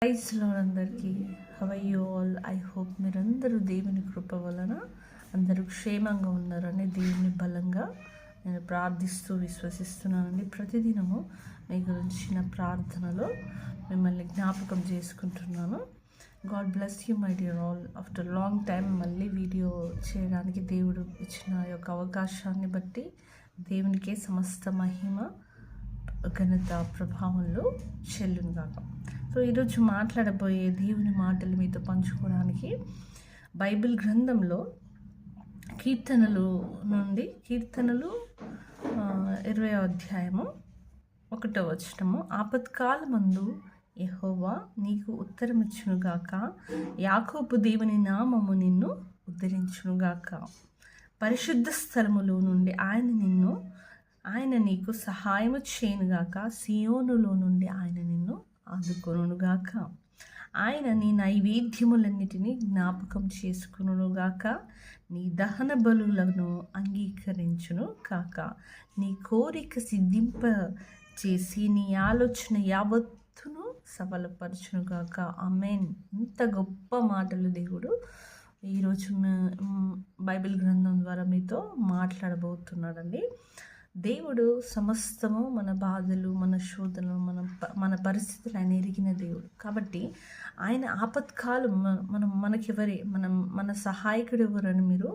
ప్రైజ్లో అందరికీ have you all. I hope మీరందరూ దేవుని కృప వలన అందరూ క్షేమంగా ఉన్నారని దేవుని బలంగా నేను ప్రార్థిస్తూ విశ్వసిస్తున్నానండి. ప్రతిదినము మీ గురించిన ప్రార్థనలో మిమ్మల్ని జ్ఞాపకం చేసుకుంటున్నాను. God bless you my dear all. After long time మళ్ళీ వీడియో చేయడానికి దేవుడు ఇచ్చిన యొక్క అవకాశాన్ని బట్టి దేవునికే సమస్త మహిమ ఘనత ప్రభావంలో చెల్లునుగాక. సో ఈరోజు మాట్లాడబోయే దేవుని మాటలు మీతో పంచుకోవడానికి బైబిల్ గ్రంథంలో కీర్తనలు 20వ అధ్యాయము 1వ వచనము. ఆపత్కాలమందు యెహోవా నీకు ఉత్తరమిచ్చునుగాక, యాకోబు దేవుని నామము నిన్ను ఉద్ధరించునుగాక. పరిశుద్ధ స్థలములో నుండి ఆయన నీకు సహాయము చేయనుగాక, సియోనులో నుండి ఆయన నిన్ను ఆదుకొనుగాక. ఆయన నీ నైవేద్యములన్నిటినీ జ్ఞాపకం చేసుకునుగాక, నీ దహన బలులను అంగీకరించును కాక, నీ కోరిక సిద్ధింప చేసి నీ ఆలోచన యావత్తును సఫలపరచునుగాక. ఆమేన్. ఇంత గొప్ప మాటలు దేవుడు ఈరోజు బైబిల్ గ్రంథం ద్వారా మీతో మాట్లాడబోతున్నాడండి. దేవుడు సమస్తము, మన బాధలు, మన శోధనలు, మన పరిస్థితులు ఆయన ఎరిగిన దేవుడు. కాబట్టి ఆయన ఆపత్కాలం మన సహాయకుడు ఎవరని మీరు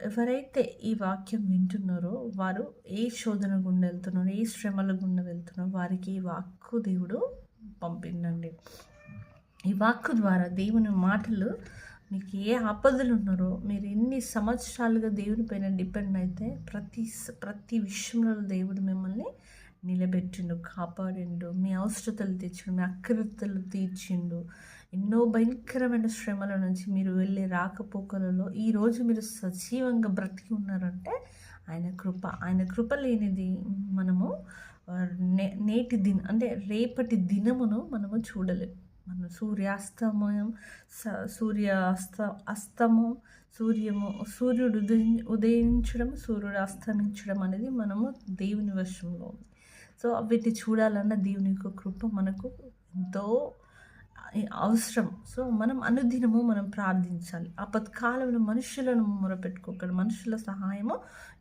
ఎవరైతే ఈ వాక్యం వింటున్నారో వారు ఏ శోధన గుండా వెళ్తున్నారో, ఏ శ్రమల గుండా వెళ్తున్నారో వారికి ఈ వాక్కు దేవుడు పంపిండండి. ఈ వాక్కు ద్వారా దేవుని మాటలు మీకు ఏ ఆపదలు ఉన్నారో, మీరు ఎన్ని సంవత్సరాలుగా దేవుని పైన డిపెండ్ అయితే ప్రతి విషయంలో దేవుడు మిమ్మల్ని నిలబెట్టిండు, కాపాడిండు, మీ అవసరతలు తెచ్చిండు, మీ అక్రతలు తీర్చిండు. ఎన్నో భయంకరమైన శ్రమల నుంచి మీరు వెళ్ళే రాకపోకలలో ఈరోజు మీరు సజీవంగా బ్రతికి ఉన్నారంటే ఆయన కృప లేనిది మనము రేపటి దినమును మనము చూడలేము. మన సూర్యుడు ఉదయించడం, సూర్యుడు అస్తమించడం అనేది మనము దేవుని వశంలో ఉంది. సో వీటిని చూడాలన్న దేవుని యొక్క కృప మనకు ఎంతో అవసరం. సో మనం అనుదినము ప్రార్థించాలి. ఆపత్కాలంలో మనుషులను మొరపెట్టుకోకండి. మనుషుల సహాయము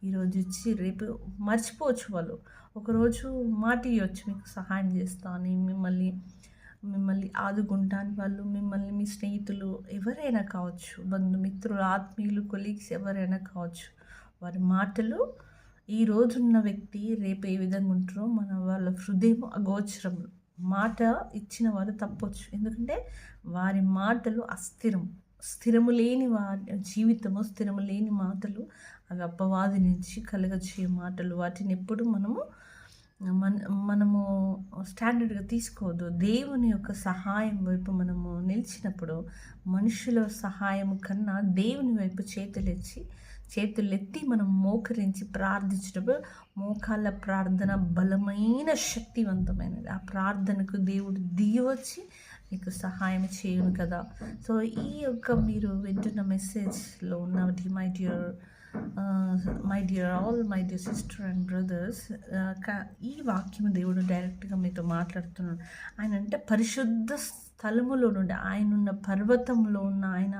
ఈరోజు ఇచ్చి రేపు మర్చిపోవచ్చు. వాళ్ళు ఒకరోజు మాట ఇవ్వచ్చు, మీకు సహాయం చేస్తా అని, మిమ్మల్ని ఆదుకుంటాను. వాళ్ళు మిమ్మల్ని, మీ స్నేహితులు ఎవరైనా కావచ్చు, బంధుమిత్రులు, ఆత్మీయులు, కొలీగ్స్ ఎవరైనా కావచ్చు, వారి మాటలు ఈ రోజున్న వ్యక్తి రేపు ఏ విధంగా ఉంటారో వాళ్ళ హృదయం అగోచరములు. మాట ఇచ్చిన వారు తప్పొచ్చు, ఎందుకంటే వారి మాటలు స్థిరము లేని వారి జీవితము, స్థిరము లేని మాటలు, అవి అపవాది నుంచి కలగచే మాటలు. వాటిని ఎప్పుడు మనము స్టాండర్డ్గా తీసుకోవద్దు. దేవుని యొక్క సహాయం వైపు మనము నిలిచినప్పుడు మనుషుల సహాయం కన్నా దేవుని వైపు చేతులెత్తి మనం మోకరించి ప్రార్థించినప్పుడు మోకాళ్ళ ప్రార్థన బలమైన శక్తివంతమైనది. ఆ ప్రార్థనకు దేవుడు దిగివచ్చి మీకు సహాయం చేయను కదా. సో ఈ యొక్క మీరు వింటున్న మెసేజ్లో ఉన్నది my dear sister and brothers, ఈ వాక్యం దేవుడు డైరెక్ట్గా మీతో మాట్లాడుతున్నాడు. ఆయన అంటే పరిశుద్ధ స్థలములో నుండి, ఆయన ఉన్న పర్వతంలో ఉన్న ఆయన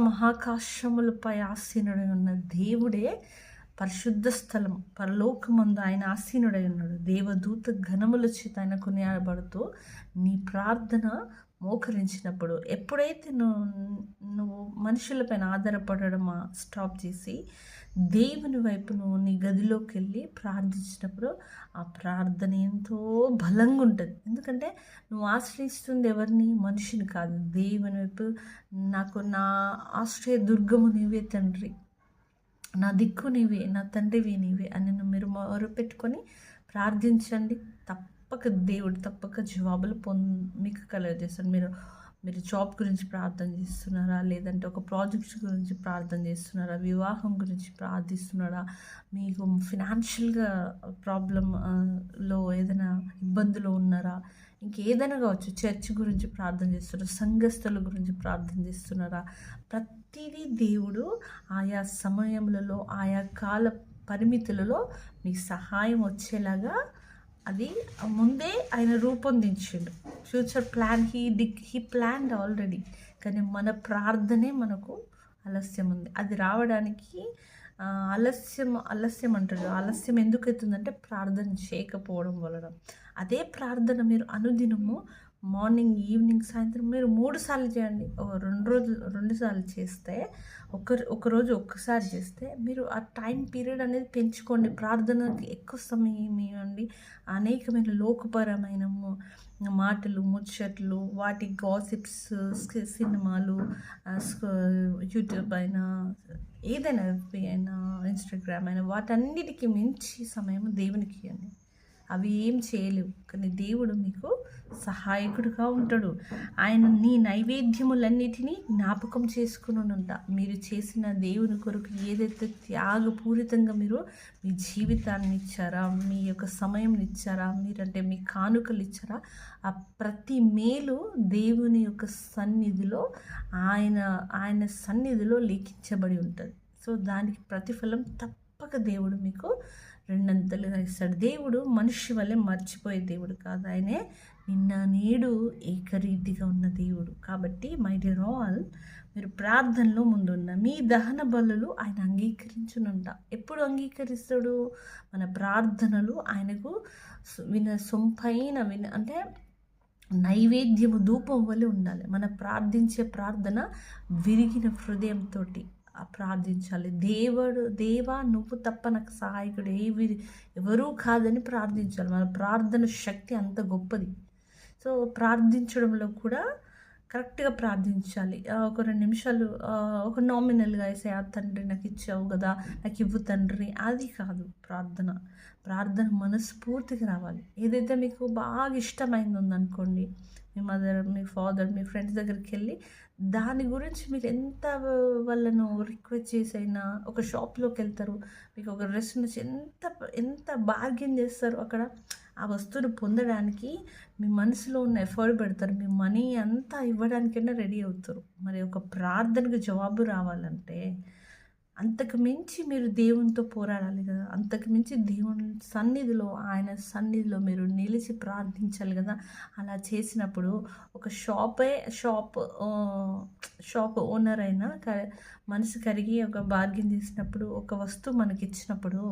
మహాకాశములపై ఆసీనుడై ఉన్న దేవుడే పరిశుద్ధ స్థలం, పరలోకమందు ఆయన ఆసీనుడై ఉన్నాడు. దేవదూత ఘనముల చేత ఆయన కొనియాడబడుతూ నీ ప్రార్థన మోకరించినప్పుడు, ఎప్పుడైతే నువ్వు మనుషులపైన ఆధారపడడం స్టాప్ చేసి దేవుని వైపు నువ్వు నీ గదిలోకి వెళ్ళి ప్రార్థించినప్పుడు ఆ ప్రార్థన ఎంతో బలంగా ఉంటుంది. ఎందుకంటే నువ్వు ఆశ్రయిస్తుంది ఎవరిని? మనిషిని కాదు, దేవుని వైపు. నా ఆశ్రయ దుర్గము నీవే తండ్రి, నా దిక్కు నీవే, నా తండ్రివి నీవే అని మీరు మొరపెట్టుకొని ప్రార్థించండి. దేవుడు తప్పక జవాబులు మీకు కలుగజేస్తాడు. మీరు జాబ్ గురించి ప్రార్థన చేస్తున్నారా, లేదంటే ఒక ప్రాజెక్ట్స్ గురించి ప్రార్థన చేస్తున్నారా, వివాహం గురించి ప్రార్థిస్తున్నారా, మీకు ఫినాన్షియల్గా ప్రాబ్లంలో ఏదైనా ఇబ్బందులు ఉన్నారా, ఇంకేదైనా కావచ్చు, చర్చ్ గురించి ప్రార్థన చేస్తున్నారా, సంఘస్థుల గురించి ప్రార్థన చేస్తున్నారా, ప్రతిదీ దేవుడు ఆయా సమయములలో, ఆయా కాల పరిమితులలో మీ సహాయం వచ్చేలాగా అది ముందే ఆయన రూపొందించిండు. Future plan he planned already. కానీ మన ప్రార్థనే మనకు ఆలస్యం ఉంది. అది రావడానికి ఆలస్యం అంటారు. ఆలస్యం ఎందుకు అవుతుందంటే ప్రార్థన చేయకపోవడం వలన. అదే ప్రార్థన మీరు అనుదినము మార్నింగ్, ఈవినింగ్, సాయంత్రం మీరు 3 సార్లు చేయండి. 2 సార్లు చేస్తే, ఒకరోజు ఒక్కసారి చేస్తే మీరు ఆ టైం పీరియడ్ అనేది పెంచుకోండి. ప్రార్థనకి ఎక్కువ సమయం ఇవ్వండి. అనేకమైన లోకపరమైన మాటలు, ముచ్చట్లు, వాటి గాసిప్స్, సినిమాలు, యూట్యూబ్ అయినా, ఏదైనా ఎఫ్బీ అయినా, ఇన్స్టాగ్రామ్ అయినా, వాటన్నిటికీ మించి సమయం దేవునికి ఇవ్వండి. అవి ఏం చేయలేవు, కానీ దేవుడు మీకు సహాయకుడుగా ఉంటాడు. ఆయన నీ నైవేద్యములన్నిటినీ జ్ఞాపకం చేసుకునుంట. మీరు చేసిన దేవుని కొరకు ఏదైతే త్యాగపూరితంగా మీరు మీ జీవితాన్ని ఇచ్చారా, మీ యొక్క సమయం ఇచ్చారా, మీరంటే మీ కానుకలు ఇచ్చారా, ఆ ప్రతి మేలు దేవుని యొక్క సన్నిధిలో ఆయన సన్నిధిలో లిఖించబడి ఉంటుంది. సో దానికి ప్రతిఫలం తప్పక దేవుడు మీకు 2 ఇస్తాడు. దేవుడు మనిషి వల్లే మర్చిపోయే దేవుడు కాదు. ఆయనే నిన్న నేడు ఏకరీతిగా ఉన్న దేవుడు. కాబట్టి మై డియర్ ఆల్, మీరు ప్రార్థనలో ముందున్న మీ దహన బలులు ఆయన అంగీకరించునుంట. ఎప్పుడు అంగీకరిస్తాడు? మన ప్రార్థనలు ఆయనకు సొంపైన అంటే నైవేద్యము, ధూపం వల్ల ఉండాలి. మన ప్రార్థించే ప్రార్థన విరిగిన హృదయంతో ప్రార్థించాలి. దేవా నువ్వు తప్ప నాకు సహాయకుడు ఎవరూ కాదని ప్రార్థించాలి. మన ప్రార్థన శక్తి అంత గొప్పది. సో ప్రార్థించడంలో కూడా కరెక్ట్గా ప్రార్థించాలి. ఒక 2 నిమిషాలు ఒక నామినల్గా వేసే, ఆ తండ్రి నాకు ఇచ్చావు కదా, నాకు ఇవ్వు తండ్రి, అది కాదు ప్రార్థన మనస్ఫూర్తిగా రావాలి. ఏదైతే మీకు బాగా ఇష్టమైంది ఉందనుకోండి, మీ మదర్, మీ ఫాదర్, మీ ఫ్రెండ్స్ దగ్గరికి వెళ్ళి దాని గురించి మీరు ఎంత వాళ్ళను రిక్వెస్ట్ చేసైనా, ఒక షాప్లోకి వెళ్తారు, మీకు ఒక డ్రెస్ నుంచి ఎంత బార్గెన్ చేస్తారు అక్కడ, ఆ వస్తువును పొందడానికి మీ మనసులో ఉన్న ఎఫర్ట్ పెడతారు, మీ మనీ అంతా ఇవ్వడానికైనా రెడీ అవుతారు. మరి ఒక ప్రార్థనకు జవాబు రావాలంటే అంతకు మించి మీరు దేవునితో పోరాడాలి కదా, అంతకు మించి దేవుని సన్నిధిలో, ఆయన సన్నిధిలో మీరు నిలిచి ప్రార్థించాలి కదా. అలా చేసినప్పుడు ఒక షాప్ ఓనర్ అయినా మనసు కరిగి ఒక బార్గెన్ చేసినప్పుడు, ఒక వస్తువు మనకి ఇచ్చినప్పుడు,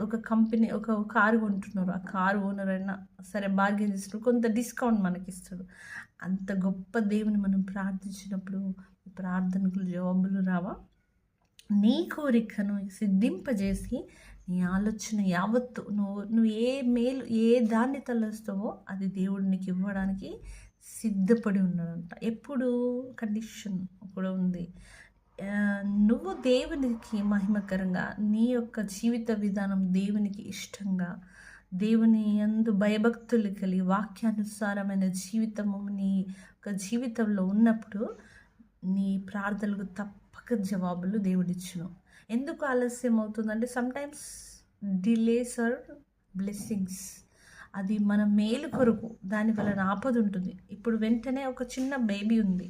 ఒక కంపెనీ ఒక కారు కొంటున్నారు, ఆ కారు ఓనర్ అయినా సరే బార్గెన్ చేసినప్పుడు కొంత డిస్కౌంట్ మనకి ఇస్తాడు. అంత గొప్ప దేవుని మనం ప్రార్థించినప్పుడు ప్రార్థనకు జవాబులు రావా? నీ కోరికను సిద్ధింపజేసి నీ ఆలోచన యావత్తు నువ్వు ఏ దాన్ని తలస్తావో అది దేవుడు నీకు ఇవ్వడానికి సిద్ధపడి ఉన్నాడంట. ఎప్పుడు కండిషన్ కూడా ఉంది, నువ్వు దేవునికి మహిమకరంగా నీ యొక్క జీవిత విధానం దేవునికి ఇష్టంగా, దేవుని యందు భయభక్తులు కలిగి వాక్యానుసారమైన జీవితము నీ యొక్క జీవితంలో ఉన్నప్పుడు నీ ప్రార్థనలకు తప్పక జవాబులు దేవుడిచ్చును. ఎందుకు ఆలస్యం అవుతుందంటే సమ్టైమ్స్ డిలేస్ ఆర్ బ్లెస్సింగ్స్. అది మన మేలు కొరకు, దాని వలన ఆపద ఉంటుంది. ఇప్పుడు వెంటనే ఒక చిన్న బేబీ ఉంది,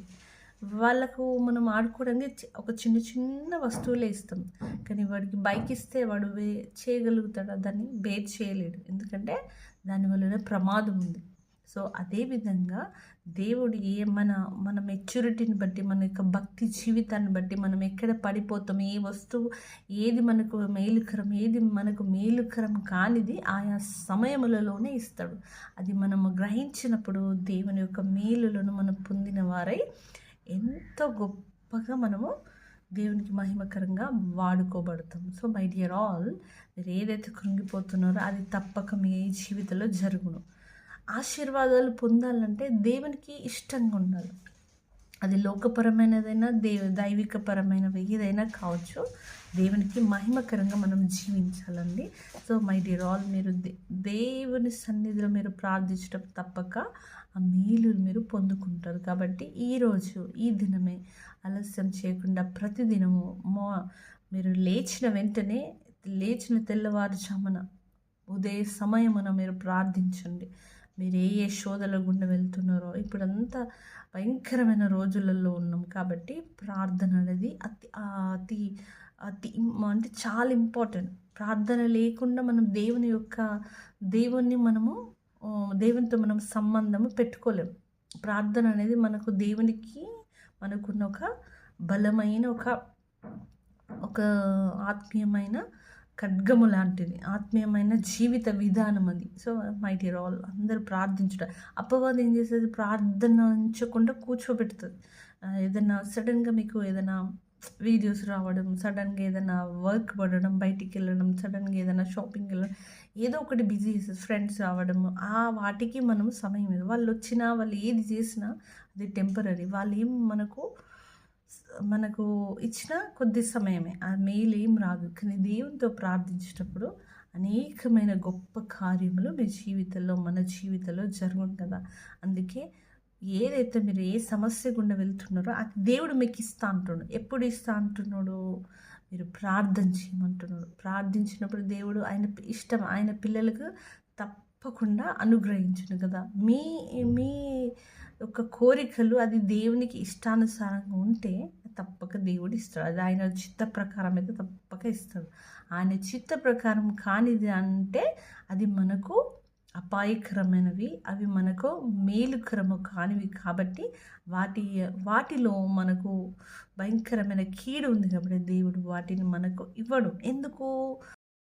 వాళ్ళకు మనం ఆడుకోవడానికి ఒక చిన్న వస్తువులే ఇస్తాం, కానీ వాడికి బైక్ ఇస్తే వాడు చేయగలుగుతాడు, దాన్ని బేర్ చేయలేడు, ఎందుకంటే దానివల్ల ప్రమాదం ఉంది. సో అదేవిధంగా దేవుడు మన మెచ్యూరిటీని బట్టి, మన యొక్క భక్తి జీవితాన్ని బట్టి మనం ఎక్కడ పడిపోతాం, ఏ వస్తువు ఏది మనకు మేలుకరం, ఏది మనకు మేలుకరం కానిది ఆయా సమయములలోనే ఇస్తాడు. అది మనము గ్రహించినప్పుడు దేవుని యొక్క మేలులను మనం పొందిన వారై ఎంతో గొప్పగా మనము దేవునికి మహిమకరంగా వాడుకోబడతాం. సో మై డియర్ ఆల్, మీరు ఏదైతే కృంగిపోతున్నారో అది తప్పక మీ జీవితంలో జరుగును. ఆశీర్వాదాలు పొందాలంటే దేవునికి ఇష్టంగా ఉండాలి. అది లోకపరమైనదైనా దైవికపరమైనవి ఏదైనా కావచ్చు, దేవునికి మహిమకరంగా మనం జీవించాలండి. సో మై డియర్ ఆల్, మీరు దేవుని సన్నిధిలో మీరు ప్రార్థించడం తప్పక ఆ మేలు మీరు పొందుకుంటారు. కాబట్టి ఈరోజు ఈ దినమే ఆలస్యం చేయకుండా ప్రతిదినము మీరు లేచిన తెల్లవారుజామున ఉదయ సమయమున మీరు ప్రార్థించండి. మీరు ఏ శోధల గుండా వెళ్తున్నారో, ఇప్పుడంతా భయంకరమైన రోజులలో ఉన్నాం కాబట్టి ప్రార్థన అనేది అతి అంటే చాలా ఇంపార్టెంట్. ప్రార్థన లేకుండా మనం దేవుణ్ణి మనము దేవునితో మనం సంబంధము పెట్టుకోలేము. ప్రార్థన అనేది మనకు దేవునికి మనకున్న ఒక బలమైన ఒక ఆత్మీయమైన ఖడ్గము లాంటిది, ఆత్మీయమైన జీవిత విధానం అది. సో మై డియర్ ఆల్, అందరూ ప్రార్థించుట. అపవాదం ఏం చేస్తుంది, ప్రార్థన ఉంచకుండా కూర్చోబెడుతుంది. ఏదైనా సడన్గా మీకు ఏదైనా వీడియోస్ రావడం, సడన్గా ఏదైనా వర్క్ పడడం, బయటికి వెళ్ళడం, సడన్గా ఏదైనా షాపింగ్ వెళ్ళడం, ఏదో ఒకటి బిజీ ఫ్రెండ్స్ రావడం, వాటికి మనం సమయం లేదు. వాళ్ళు వచ్చినా వాళ్ళు ఏది చేసినా అది టెంపరీ. వాళ్ళు ఏం మనకు ఇచ్చిన కొద్ది సమయమే, ఆ మెయిల్ ఏం రాదు. కానీ దేవునితో ప్రార్థించేటప్పుడు అనేకమైన గొప్ప కార్యములు మీ జీవితంలో, మన జీవితంలో జరుగును కదా. అందుకే ఏదైతే మీరు ఏ సమస్య గుండా వెళ్తున్నారో అది దేవుడు మీకు ఇస్తా అంటున్నాడు. ఎప్పుడు ఇస్తా అంటున్నాడు, మీరు ప్రార్థన చేయమంటున్నాడు. ప్రార్థించినప్పుడు దేవుడు ఆయన పిల్లలకు తప్పకుండా అనుగ్రహించును కదా. మీ యొక్క కోరికలు అది దేవునికి ఇష్టానుసారంగా ఉంటే తప్పక దేవుడు ఇస్తాడు. అది ఆయన చిత్త ప్రకారం అయితే తప్పక ఇస్తాడు. ఆయన చిత్త ప్రకారం కానిది అంటే అది మనకు అపాయకరమైనవి, అవి మనకు మేలుకరము కానివి. కాబట్టి వాటిలో మనకు భయంకరమైన కీడు ఉంది. కాబట్టి దేవుడు వాటిని మనకు ఇవ్వడు. ఎందుకు?